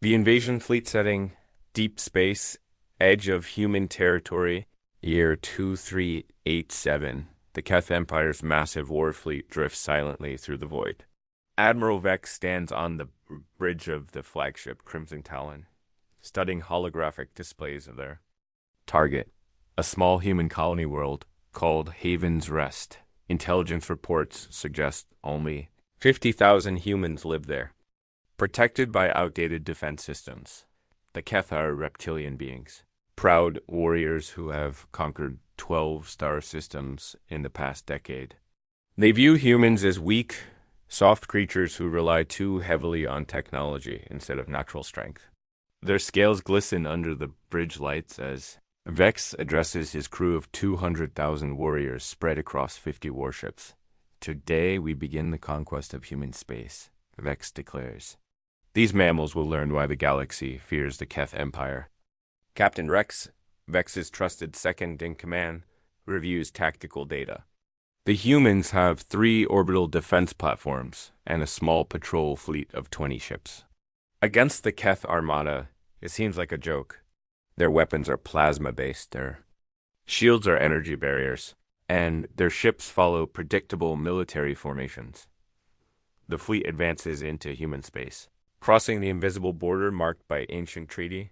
The invasion fleet setting, deep space, edge of human territory, year 2387. The Keth Empire's massive war fleet drifts silently through the void. Admiral Vex stands on the bridge of the flagship Crimson Talon, studying holographic displays of their target, a small human colony world called Haven's Rest. Intelligence reports suggest only 50,000 humans live there, protected by outdated defense systems. The Keth are reptilian beings, proud warriors who have conquered 12 star systems in the past decade. They view humans as weak, soft creatures who rely too heavily on technology instead of natural strength. Their scales glisten under the bridge lights as Vex addresses his crew of 200,000 warriors spread across 50 warships. Today we begin the conquest of human space, Vex declares. These mammals will learn why the galaxy fears the Keth Empire. Captain Rex, Vex's trusted second-in-command, reviews tactical data. The humans have 3 orbital defense platforms and a small patrol fleet of 20 ships. Against the Keth Armada, it seems like a joke. Their weapons are plasma-based, their shields are energy barriers, and their ships follow predictable military formations. The fleet advances into human space, crossing the invisible border marked by ancient treaty.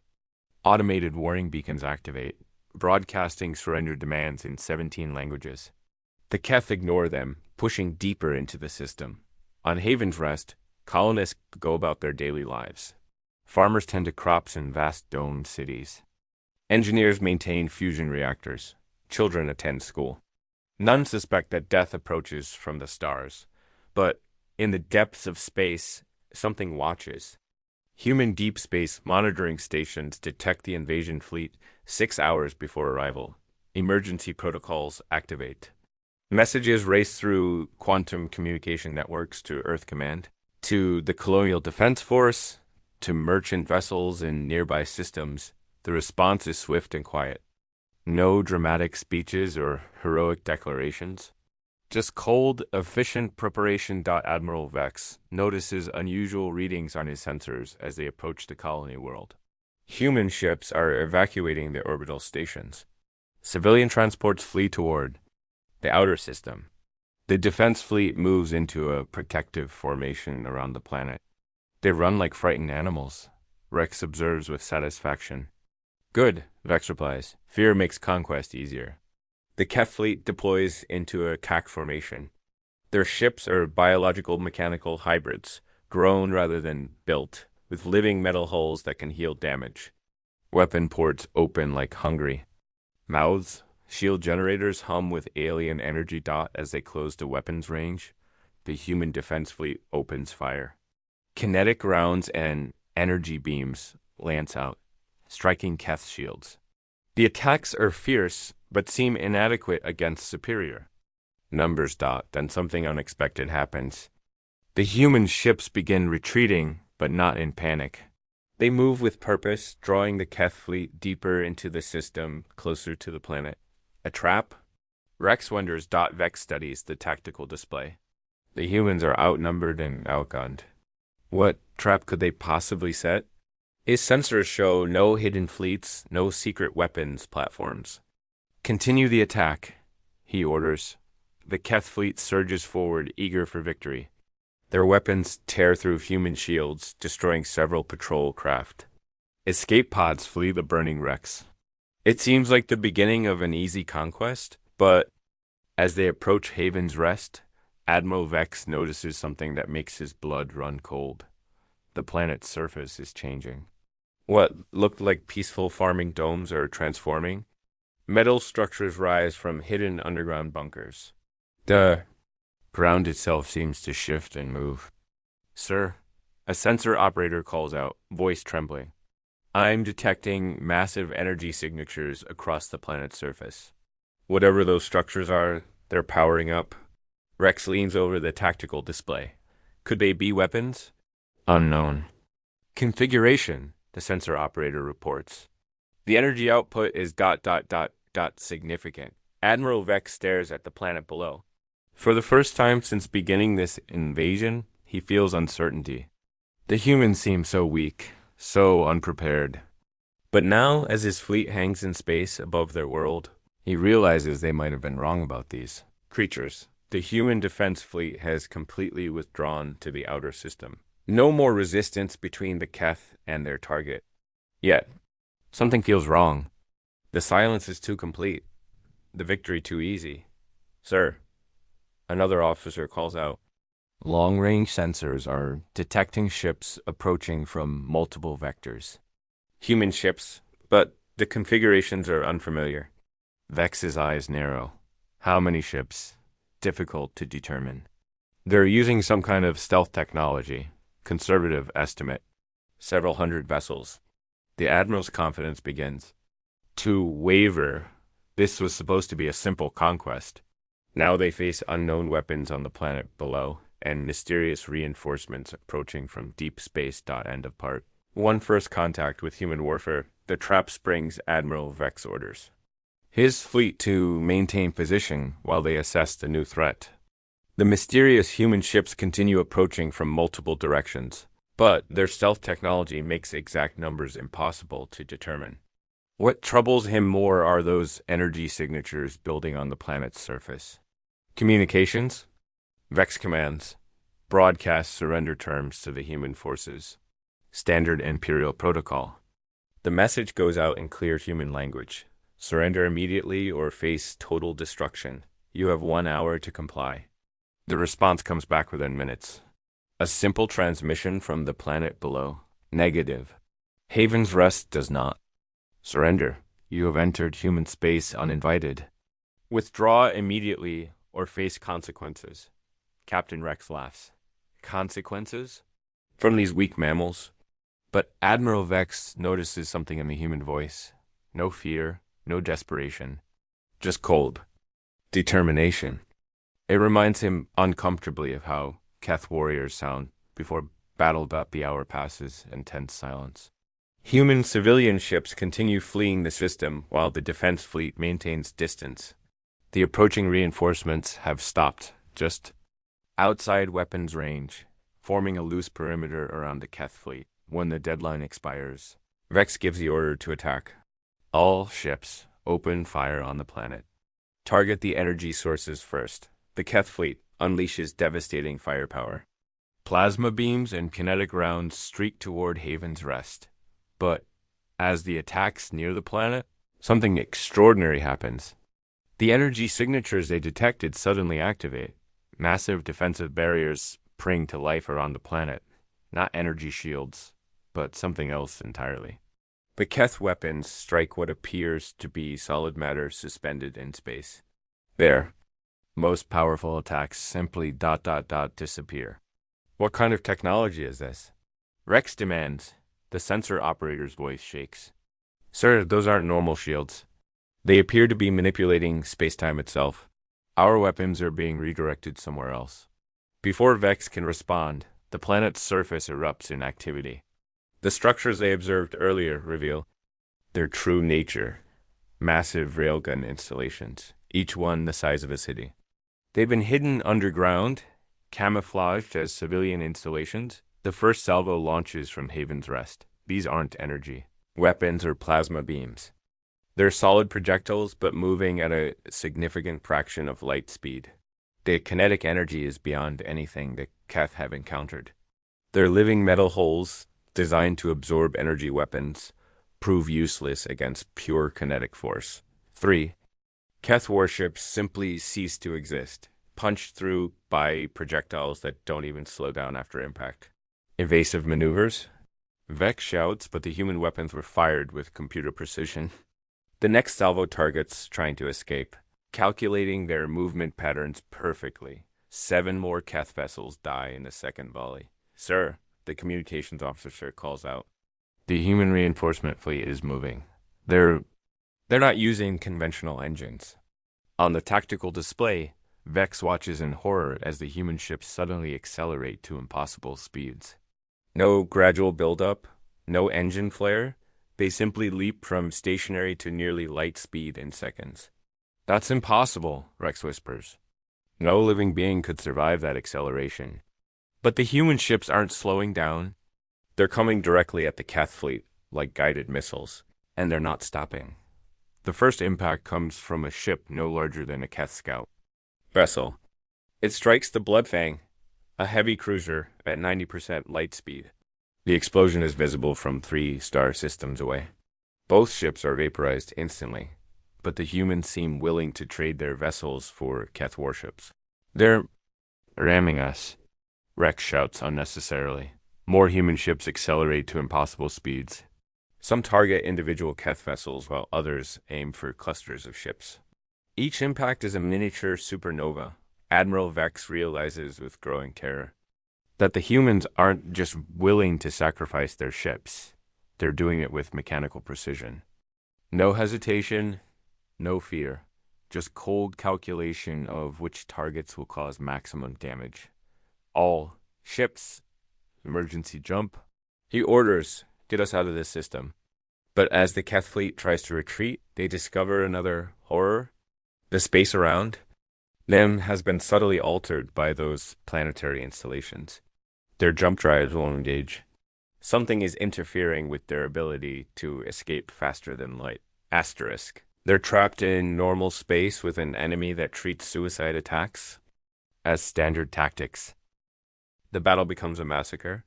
Automated warning beacons activate, broadcasting surrender demands in 17 languages. The Keth ignore them, pushing deeper into the system. On Haven's Rest, colonists go about their daily lives. Farmers tend to crops in vast domed cities. Engineers maintain fusion reactors. Children attend school. None suspect that death approaches from the stars, but in the depths of space, something watches. Human deep space monitoring stations detect the invasion fleet 6 hours before arrival. Emergency protocols activate. Messages race through quantum communication networks to Earth Command, to the Colonial Defense Force, to merchant vessels in nearby systems. The response is swift and quiet. No dramatic speeches or heroic declarations. Just cold, efficient preparation. Admiral Vex notices unusual readings on his sensors as they approach the colony world. Human ships are evacuating the orbital stations. Civilian transports flee toward the outer system. The defense fleet moves into a protective formation around the planet. They run like frightened animals, Rex observes with satisfaction. Good, Vex replies. Fear makes conquest easier. The Keth fleet deploys into a CAC formation. Their ships are biological mechanical hybrids, grown rather than built, with living metal hulls that can heal damage. Weapon ports open like hungry mouths. Shield generators hum with alien energy. As they close to weapons range, the human defense fleet opens fire. Kinetic rounds and energy beams lance out, striking Keth shields. The attacks are fierce, but seem inadequate against superior numbers. Then something unexpected happens. The human ships begin retreating, but not in panic. They move with purpose, drawing the Keth fleet deeper into the system, closer to the planet. A trap? Rex wonders. Vex studies the tactical display. The humans are outnumbered and outgunned. What trap could they possibly set? His sensors show no hidden fleets, no secret weapons platforms. Continue the attack, he orders. The Keth fleet surges forward, eager for victory. Their weapons tear through human shields, destroying several patrol craft. Escape pods flee the burning wrecks. It seems like the beginning of an easy conquest, but as they approach Haven's Rest, Admiral Vex notices something that makes his blood run cold. The planet's surface is changing. What looked like peaceful farming domes are transforming. Metal structures rise from hidden underground bunkers. The ground itself seems to shift and move. Sir, a sensor operator calls out, voice trembling. I'm detecting massive energy signatures across the planet's surface. Whatever those structures are, they're powering up. Rex leans over the tactical display. Could they be weapons? Unknown. Configuration, the sensor operator reports. The energy output is ... significant. Admiral Vex stares at the planet below. For the first time since beginning this invasion, he feels uncertainty. The humans seem so weak, So unprepared. But now, as his fleet hangs in space above their world, he realizes they might have been wrong about these creatures. The human defense fleet has completely withdrawn to the outer system. No more resistance between the Keth and their target. Yet, something feels wrong. The silence is too complete. The victory too easy. Sir, another officer calls out. Long-range sensors are detecting ships approaching from multiple vectors. Human ships, but the configurations are unfamiliar. Vex's eyes narrow. How many ships? Difficult to determine. They're using some kind of stealth technology. Conservative estimate. Several hundred vessels. The Admiral's confidence begins to waver. This was supposed to be a simple conquest. Now they face unknown weapons on the planet below, and mysterious reinforcements approaching from deep space. End of part. One first contact with human warfare, the trap springs Admiral Vex orders his fleet to maintain position while they assess the new threat. The mysterious human ships continue approaching from multiple directions, but their stealth technology makes exact numbers impossible to determine. What troubles him more are those energy signatures building on the planet's surface. Communications? Vex commands. Broadcast surrender terms to the human forces. Standard Imperial Protocol. The message goes out in clear human language. Surrender immediately or face total destruction. You have 1 hour to comply. The response comes back within minutes. A simple transmission from the planet below. Negative. Haven's Rest does not. Surrender. You have entered human space uninvited. Withdraw immediately or face consequences. Captain Rex laughs. Consequences? From these weak mammals? But Admiral Vex notices something in the human voice. No fear, no desperation. Just cold. Determination. It reminds him uncomfortably of how Keth warriors sound before battle.the hour passes in tense silence. Human civilian ships continue fleeing the system while the defense fleet maintains distance. The approaching reinforcements have stopped, just outside weapons range, forming a loose perimeter around the Keth fleet. When the deadline expires, Vex gives the order to attack. All ships open fire on the planet. Target the energy sources first. The Keth fleet unleashes devastating firepower. Plasma beams and kinetic rounds streak toward Haven's Rest. But as the attacks near the planet, something extraordinary happens. The energy signatures they detected suddenly activate. Massive defensive barriers spring to life around the planet. Not energy shields, but something else entirely. The Keth weapons strike what appears to be solid matter suspended in space. There. Most powerful attacks simply ... disappear. What kind of technology is this? Rex demands. The sensor operator's voice shakes. Sir, those aren't normal shields. They appear to be manipulating space-time itself. Our weapons are being redirected somewhere else. Before Vex can respond, the planet's surface erupts in activity. The structures they observed earlier reveal their true nature. Massive railgun installations, each one the size of a city. They've been hidden underground, camouflaged as civilian installations. The first salvo launches from Haven's Rest. These aren't energy, weapons, or plasma beams. They're solid projectiles, but moving at a significant fraction of light speed. The kinetic energy is beyond anything that Keth have encountered. They're living metal holes designed to absorb energy weapons, prove useless against pure kinetic force. 3. Keth warships simply cease to exist, punched through by projectiles that don't even slow down after impact. Evasive maneuvers? Vex shouts, but the human weapons were fired with computer precision. The next salvo targets trying to escape, calculating their movement patterns perfectly. 7 more Keth vessels die in the second volley. Sir, the communications officer calls out. The human reinforcement fleet is moving. They're not using conventional engines. On the tactical display, Vex watches in horror as the human ships suddenly accelerate to impossible speeds. No gradual buildup, no engine flare. They simply leap from stationary to nearly light speed in seconds. That's impossible, Rex whispers. No living being could survive that acceleration. But the human ships aren't slowing down. They're coming directly at the Keth fleet, like guided missiles, and they're not stopping. The first impact comes from a ship no larger than a Keth scout vessel. It strikes the Bloodfang, a heavy cruiser at 90% light speed. The explosion is visible from 3 star systems away. Both ships are vaporized instantly, but the humans seem willing to trade their vessels for Keth warships. They're ramming us, Rex shouts unnecessarily. More human ships accelerate to impossible speeds. Some target individual Keth vessels while others aim for clusters of ships. Each impact is a miniature supernova. Admiral Vex realizes with growing terror that the humans aren't just willing to sacrifice their ships. They're doing it with mechanical precision. No hesitation, no fear, just cold calculation of which targets will cause maximum damage. All ships, emergency jump. He orders, get us out of this system. But as the Keth fleet tries to retreat, they discover another horror. The space around them has been subtly altered by those planetary installations. Their jump drives won't engage. Something is interfering with their ability to escape faster than light. Asterisk. They're trapped in normal space with an enemy that treats suicide attacks as standard tactics. The battle becomes a massacre.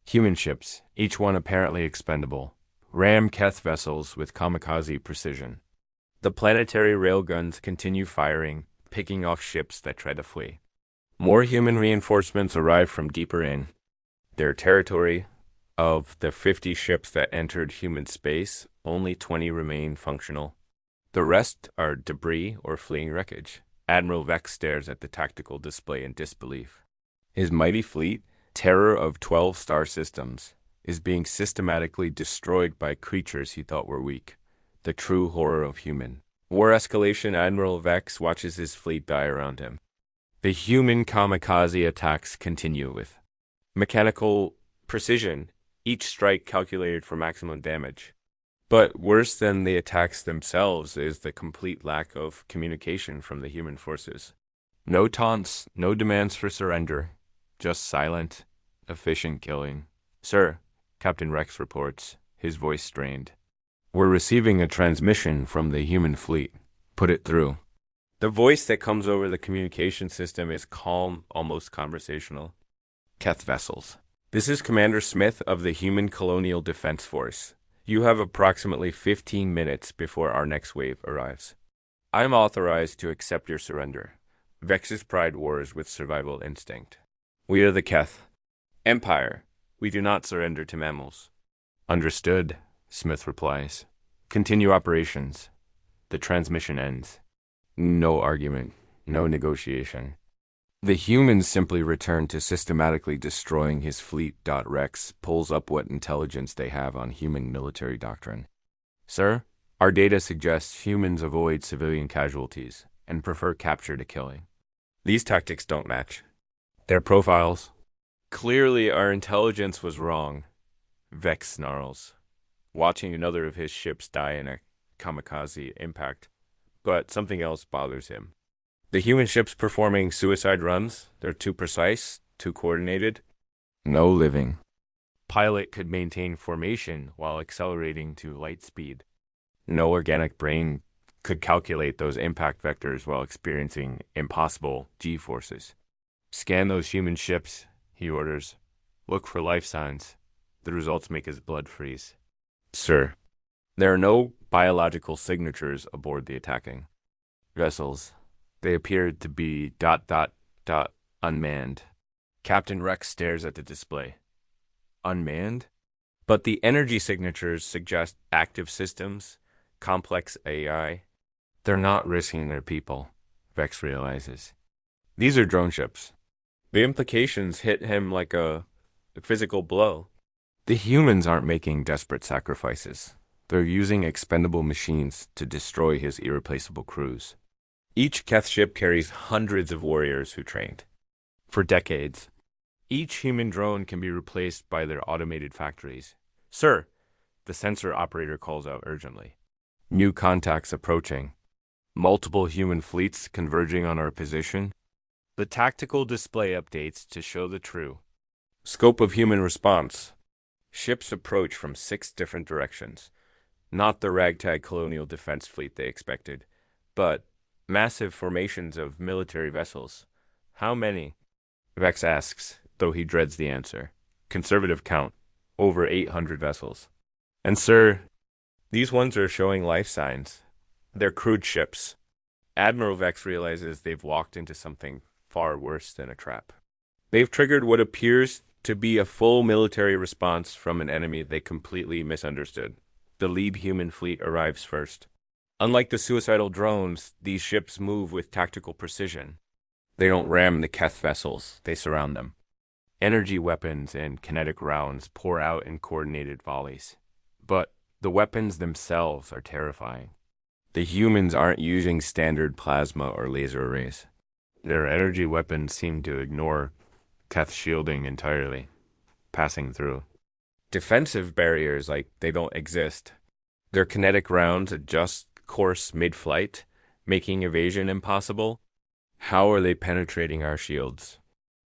Human ships, each one apparently expendable, ram Keth vessels with kamikaze precision. The planetary railguns continue firing, picking off ships that try to flee. More human reinforcements arrive from deeper in. Their territory, of the 50 ships that entered human space, only 20 remain functional. The rest are debris or fleeing wreckage. Admiral Vex stares at the tactical display in disbelief. His mighty fleet, terror of 12-star systems, is being systematically destroyed by creatures he thought were weak. The true horror of human. War escalation. Admiral Vex watches his fleet die around him. The human kamikaze attacks continue with mechanical precision, each strike calculated for maximum damage. But worse than the attacks themselves is the complete lack of communication from the human forces. No taunts, no demands for surrender, just silent, efficient killing. Sir, Captain Rex reports, his voice strained. We're receiving a transmission from the human fleet. Put it through. The voice that comes over the communication system is calm, almost conversational. Keth vessels. This is Commander Smith of the Human Colonial Defense Force. You have approximately 15 minutes before our next wave arrives. I am authorized to accept your surrender. Vex's pride wars with survival instinct. We are the Keth. Empire. We do not surrender to mammals. Understood, Smith replies. Continue operations. The transmission ends. No argument, no negotiation. The humans simply return to systematically destroying his fleet. Rex pulls up what intelligence they have on human military doctrine. Sir, our data suggests humans avoid civilian casualties and prefer capture to killing. These tactics don't match. Their profiles. Clearly our intelligence was wrong, Vex snarls, watching another of his ships die in a kamikaze impact. But something else bothers him. The human ships performing suicide runs, they're too precise, too coordinated. No living pilot could maintain formation while accelerating to light speed. No organic brain could calculate those impact vectors while experiencing impossible G-forces. Scan those human ships, he orders. Look for life signs. The results make his blood freeze. Sir, there are no biological signatures aboard the attacking vessels. They appeared to be ... unmanned. Captain Rex stares at the display. Unmanned? But the energy signatures suggest active systems, complex AI. They're not risking their people, Vex realizes. These are drone ships. The implications hit him like a physical blow. The humans aren't making desperate sacrifices. They're using expendable machines to destroy his irreplaceable crews. Each Keth ship carries hundreds of warriors who trained for decades. Each human drone can be replaced by their automated factories. Sir, the sensor operator calls out urgently. New contacts approaching. Multiple human fleets converging on our position. The tactical display updates to show the true scope of human response. Ships approach from 6 different directions. Not the ragtag colonial defense fleet they expected, but massive formations of military vessels. How many? Vex asks, though he dreads the answer. Conservative count, over 800 vessels. And sir, these ones are showing life signs. They're crude ships. Admiral Vex realizes they've walked into something far worse than a trap. They've triggered what appears to be a full military response from an enemy they completely misunderstood. The lead human fleet arrives first. Unlike the suicidal drones, these ships move with tactical precision. They don't ram the Keth vessels, they surround them. Energy weapons and kinetic rounds pour out in coordinated volleys. But the weapons themselves are terrifying. The humans aren't using standard plasma or laser arrays. Their energy weapons seem to ignore Keth shielding entirely, passing through. Defensive barriers like they don't exist. Their kinetic rounds adjust course mid-flight, making evasion impossible. How are they penetrating our shields?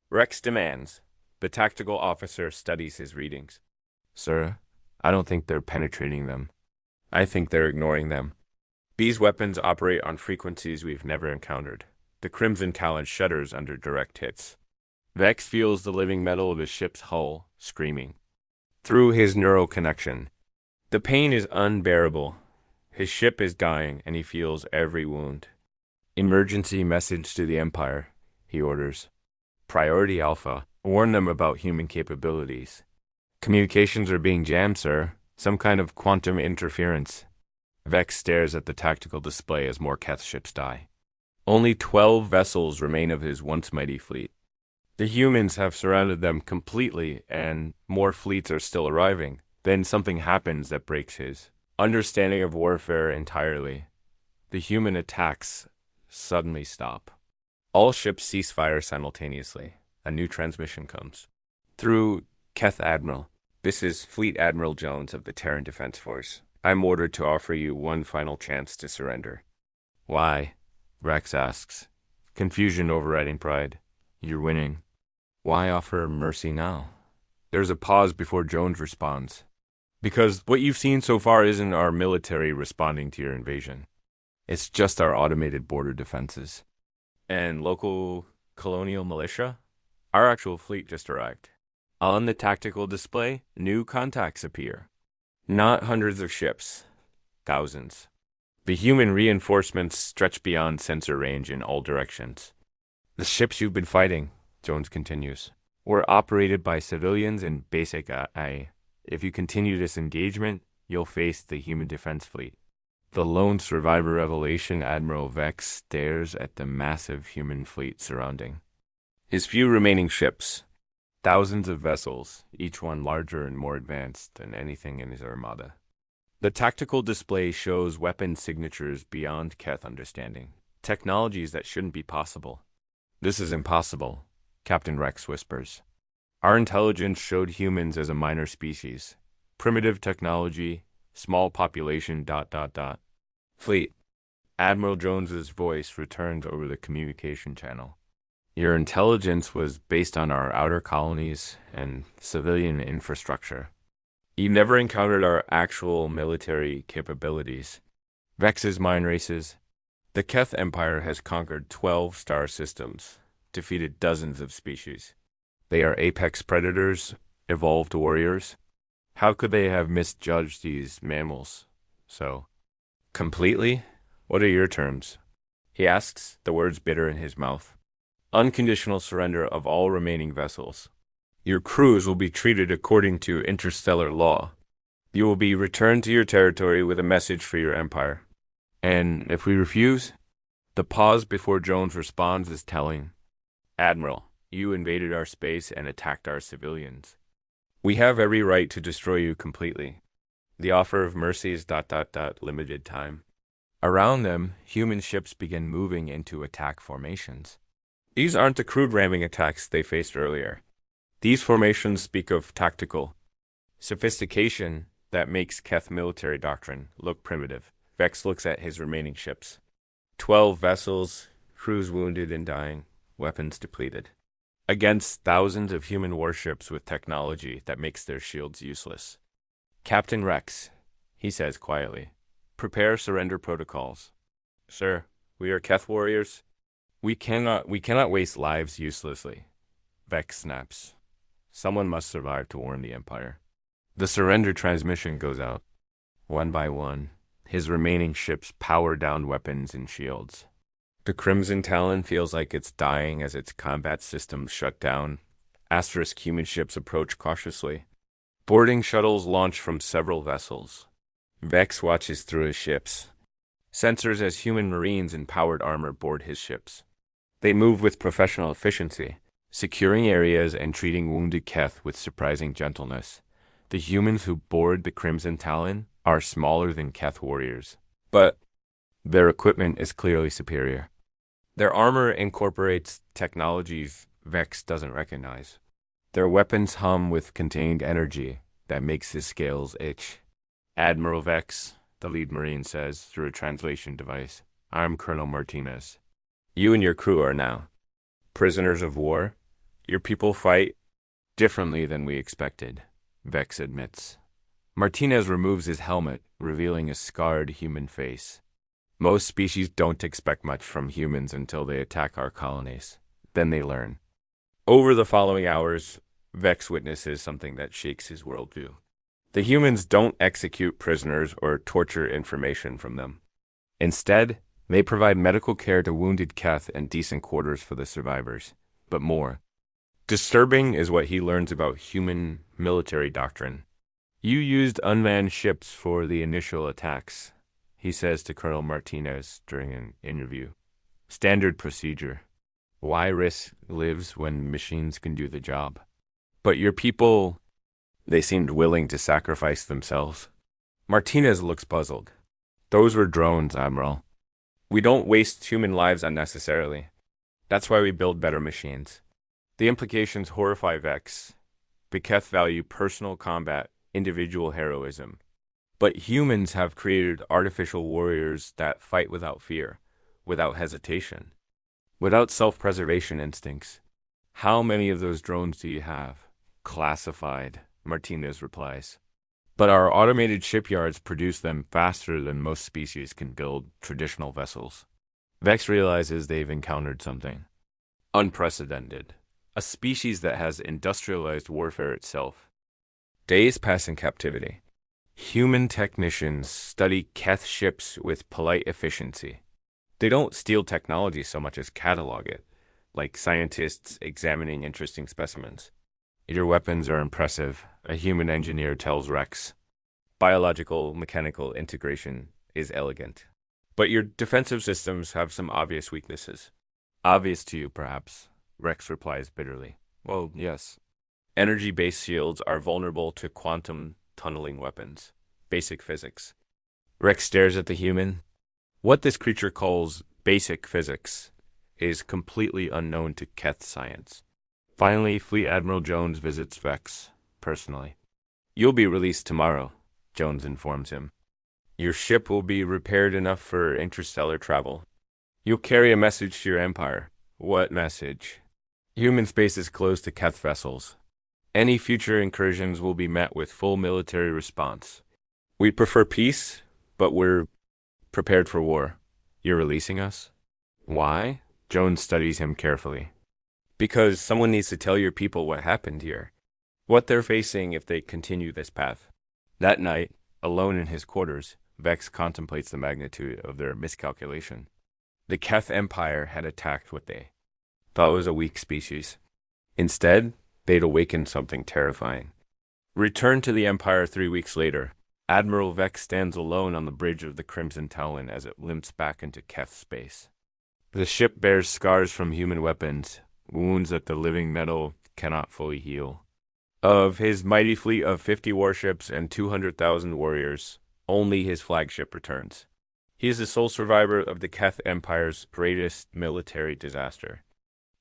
Rex demands. The tactical officer studies his readings. Sir, I don't think they're penetrating them. I think they're ignoring them. These weapons operate on frequencies we've never encountered. The Crimson Talon shudders under direct hits. Vex feels the living metal of his ship's hull, screaming. Through his neural connection. The pain is unbearable. His ship is dying, and he feels every wound. Emergency message to the Empire, he orders. Priority Alpha. Warn them about human capabilities. Communications are being jammed, sir. Some kind of quantum interference. Vex stares at the tactical display as more Keth ships die. Only 12 vessels remain of his once mighty fleet. The humans have surrounded them completely, and more fleets are still arriving. Then something happens that breaks his understanding of warfare entirely. The human attacks suddenly stop. All ships cease fire simultaneously. A new transmission comes. Through Keth Admiral. This is Fleet Admiral Jones of the Terran Defense Force. I'm ordered to offer you one final chance to surrender. Why? Rex asks. Confusion overriding pride. You're winning. Why offer mercy now? There's a pause before Jones responds. Because what you've seen so far isn't our military responding to your invasion. It's just our automated border defenses. And local colonial militia? Our actual fleet just arrived. On the tactical display, new contacts appear. Not hundreds of ships, thousands. The human reinforcements stretch beyond sensor range in all directions. The ships you've been fighting, Jones continues, were operated by civilians in basic AI. If you continue this engagement, you'll face the human defense fleet. The lone survivor revelation, Admiral Vex, stares at the massive human fleet surrounding. His few remaining ships, thousands of vessels, each one larger and more advanced than anything in his armada. The tactical display shows weapon signatures beyond Keth understanding, technologies that shouldn't be possible. This is impossible, Captain Rex whispers. Our intelligence showed humans as a minor species. Primitive technology, small population, ... Fleet. Admiral Jones's voice returns over the communication channel. Your intelligence was based on our outer colonies and civilian infrastructure. You never encountered our actual military capabilities. Vex's mind races. The Keth Empire has conquered 12 star systems, defeated dozens of species. They are apex predators, evolved warriors. How could they have misjudged these mammals so completely? What are your terms? He asks, the words bitter in his mouth. Unconditional surrender of all remaining vessels. Your crews will be treated according to interstellar law. You will be returned to your territory with a message for your empire. And if we refuse? The pause before Jones responds is telling. Admiral, you invaded our space and attacked our civilians. We have every right to destroy you completely. The offer of mercy is ... limited time. Around them, human ships begin moving into attack formations. These aren't the crude ramming attacks they faced earlier. These formations speak of tactical sophistication that makes Keth military doctrine look primitive. Vex looks at his remaining ships. 12 vessels, crews wounded and dying, weapons depleted. against thousands of human warships with technology that makes their shields useless. Captain Rex, he says quietly, prepare surrender protocols. Sir, we are Keth warriors. We cannot waste lives uselessly. Vex snaps. Someone must survive to warn the Empire. The surrender transmission goes out. One by one, his remaining ships power down weapons and shields. The Crimson Talon feels like it's dying as its combat systems shut down. Asterisk human ships approach cautiously. Boarding shuttles launch from several vessels. Vex watches through his ships. Sensors as human marines in powered armor board his ships. They move with professional efficiency, securing areas and treating wounded Keth with surprising gentleness. The humans who board the Crimson Talon are smaller than Keth warriors, but their equipment is clearly superior. Their armor incorporates technologies Vex doesn't recognize. Their weapons hum with contained energy that makes his scales itch. Admiral Vex, the lead Marine says through a translation device, I'm Colonel Martinez. You and your crew are now prisoners of war. Your people fight differently than we expected, Vex admits. Martinez removes his helmet, revealing a scarred human face. Most species don't expect much from humans until they attack our colonies. Then they learn. Over the following hours, Vex witnesses something that shakes his worldview. The humans don't execute prisoners or torture information from them. Instead, they provide medical care to wounded Keth and decent quarters for the survivors. But more. Disturbing is what he learns about human military doctrine. You used unmanned ships for the initial attacks, he says to Colonel Martinez during an interview. Standard procedure. Why risk lives when machines can do the job? But your people, they seemed willing to sacrifice themselves. Martinez looks puzzled. Those were drones, Admiral. We don't waste human lives unnecessarily. That's why we build better machines. The implications horrify Vex. Keth value personal combat, individual heroism. But humans have created artificial warriors that fight without fear, without hesitation, without self-preservation instincts. How many of those drones do you have? Classified, Martinez replies. But our automated shipyards produce them faster than most species can build traditional vessels. Vex realizes they've encountered something unprecedented. A species that has industrialized warfare itself. Days pass in captivity. Human technicians study Keth ships with polite efficiency. They don't steal technology so much as catalog it, like scientists examining interesting specimens. Your weapons are impressive, a human engineer tells Rex. Biological-mechanical integration is elegant. But your defensive systems have some obvious weaknesses. Obvious to you, perhaps, Rex replies bitterly. Well, yes. Energy-based shields are vulnerable to quantum tunneling weapons. Basic physics. Rex stares at the human. What this creature calls basic physics is completely unknown to Keth science. Finally, Fleet Admiral Jones visits Vex, personally. You'll be released tomorrow, Jones informs him. Your ship will be repaired enough for interstellar travel. You'll carry a message to your empire. What message? Human space is closed to Keth vessels. Any future incursions will be met with full military response. We prefer peace, but we're prepared for war. You're releasing us? Why? Jones studies him carefully. Because someone needs to tell your people what happened here. What they're facing if they continue this path. That night, alone in his quarters, Vex contemplates the magnitude of their miscalculation. The Keth Empire had attacked what they thought was a weak species. Instead, they'd awakened something terrifying. Returned to the Empire 3 weeks later, Admiral Vex stands alone on the bridge of the Crimson Talon as it limps back into Keth space. The ship bears scars from human weapons, wounds that the living metal cannot fully heal. Of his mighty fleet of 50 warships and 200,000 warriors, only his flagship returns. He is the sole survivor of the Keth Empire's greatest military disaster.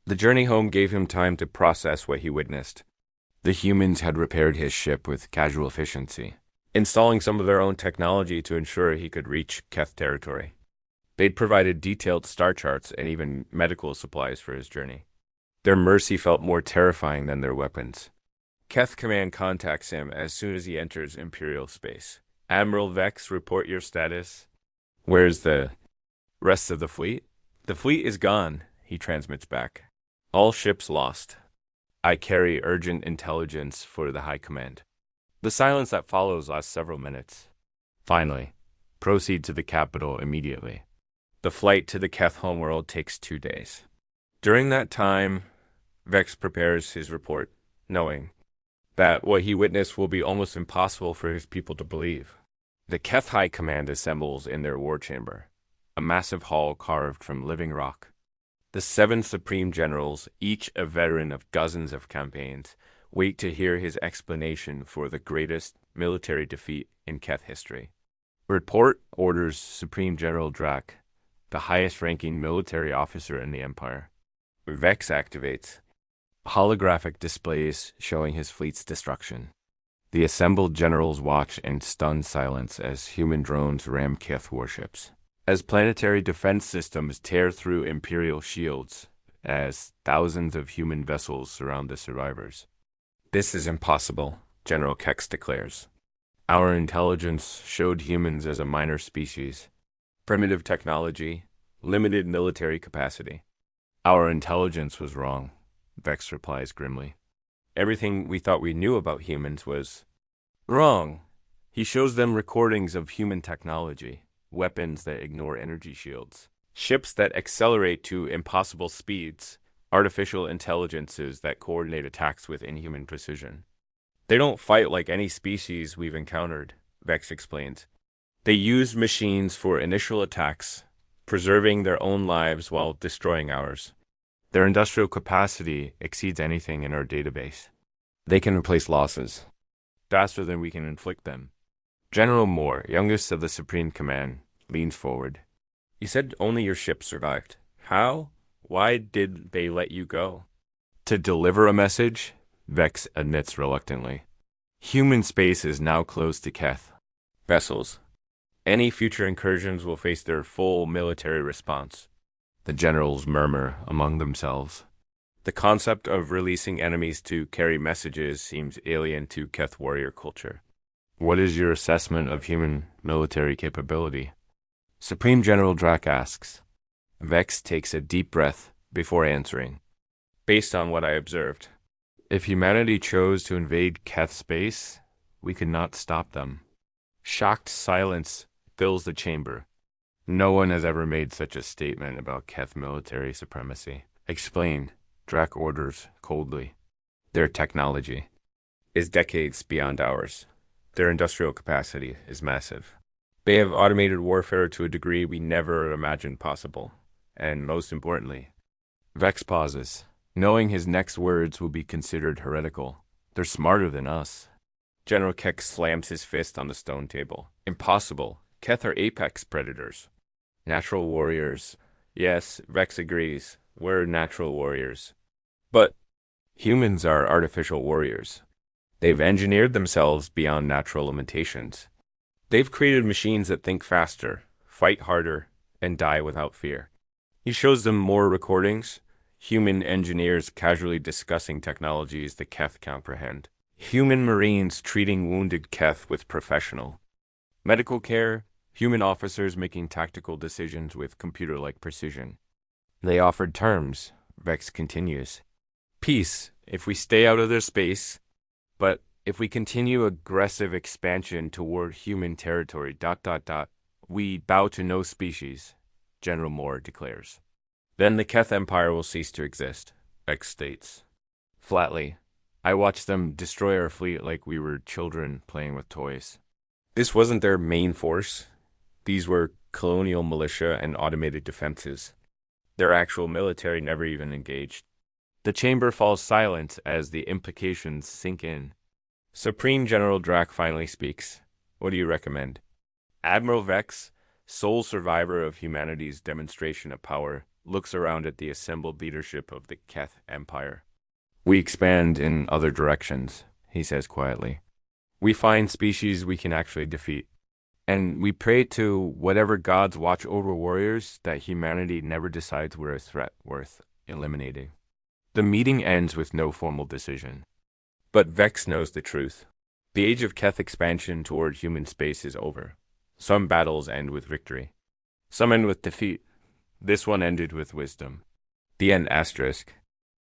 The journey home gave him time to process what he witnessed. The humans had repaired his ship with casual efficiency, installing some of their own technology to ensure he could reach Keth territory. They'd provided detailed star charts and even medical supplies for his journey. Their mercy felt more terrifying than their weapons. Keth Command contacts him as soon as he enters Imperial space. Admiral Vex, report your status. Where's the rest of the fleet? The fleet is gone, he transmits back. All ships lost. I carry urgent intelligence for the High Command. The silence that follows lasts several minutes. Finally, proceed to the capital immediately. The flight to the Keth homeworld takes 2 days. During that time, Vex prepares his report, knowing that what he witnessed will be almost impossible for his people to believe. The Keth High Command assembles in their war chamber, a massive hall carved from living rock. The 7 supreme generals, each a veteran of dozens of campaigns, wait to hear his explanation for the greatest military defeat in Keth history. Report orders Supreme General Drac, the highest-ranking military officer in the Empire. Vex activates holographic displays showing his fleet's destruction. The assembled generals watch in stunned silence as human drones ram Keth warships, as planetary defense systems tear through Imperial shields, as thousands of human vessels surround the survivors. This is impossible, General Kex declares. Our intelligence showed humans as a minor species, primitive technology, limited military capacity. Our intelligence was wrong, Vex replies grimly. Everything we thought we knew about humans was wrong. He shows them recordings of human technology, weapons that ignore energy shields, ships that accelerate to impossible speeds, artificial intelligences that coordinate attacks with inhuman precision. They don't fight like any species we've encountered, Vex explains. They use machines for initial attacks, preserving their own lives while destroying ours. Their industrial capacity exceeds anything in our database. They can replace losses faster than we can inflict them. General Moore, youngest of the Supreme Command, leans forward. You said only your ship survived. How? Why did they let you go? To deliver a message, Vex admits reluctantly. Human space is now closed to Keth. Vessels. Any future incursions will face their full military response. The generals murmur among themselves. The concept of releasing enemies to carry messages seems alien to Keth warrior culture. What is your assessment of human military capability? Supreme General Drac asks. Vex takes a deep breath before answering. Based on what I observed, if humanity chose to invade Keth space, we could not stop them. Shocked silence fills the chamber. No one has ever made such a statement about Keth military supremacy. Explain, Drac orders coldly. Their technology is decades beyond ours. Their industrial capacity is massive. They have automated warfare to a degree we never imagined possible. And most importantly, Vex pauses, knowing his next words will be considered heretical. They're smarter than us. General Keck slams his fist on the stone table. Impossible. Keth are apex predators. Natural warriors. Yes, Vex agrees. We're natural warriors. But humans are artificial warriors. They've engineered themselves beyond natural limitations. They've created machines that think faster, fight harder, and die without fear. He shows them more recordings, human engineers casually discussing technologies the Keth comprehend. Human Marines treating wounded Keth with professional medical care, human officers making tactical decisions with computer-like precision. They offered terms, Vex continues. Peace, if we stay out of their space, but if we continue aggressive expansion toward human territory, ... we bow to no species, General Moore declares. Then the Keth Empire will cease to exist, Vex states. Flatly, I watched them destroy our fleet like we were children playing with toys. This wasn't their main force. These were colonial militia and automated defenses. Their actual military never even engaged. The chamber falls silent as the implications sink in. Supreme General Drac finally speaks. What do you recommend? Admiral Vex, sole survivor of humanity's demonstration of power, looks around at the assembled leadership of the Keth Empire. We expand in other directions, he says quietly. We find species we can actually defeat. And we pray to whatever gods watch over warriors that humanity never decides we're a threat worth eliminating. The meeting ends with no formal decision. But Vex knows the truth. The age of Keth expansion toward human space is over. Some battles end with victory. Some end with defeat. This one ended with wisdom. The end asterisk.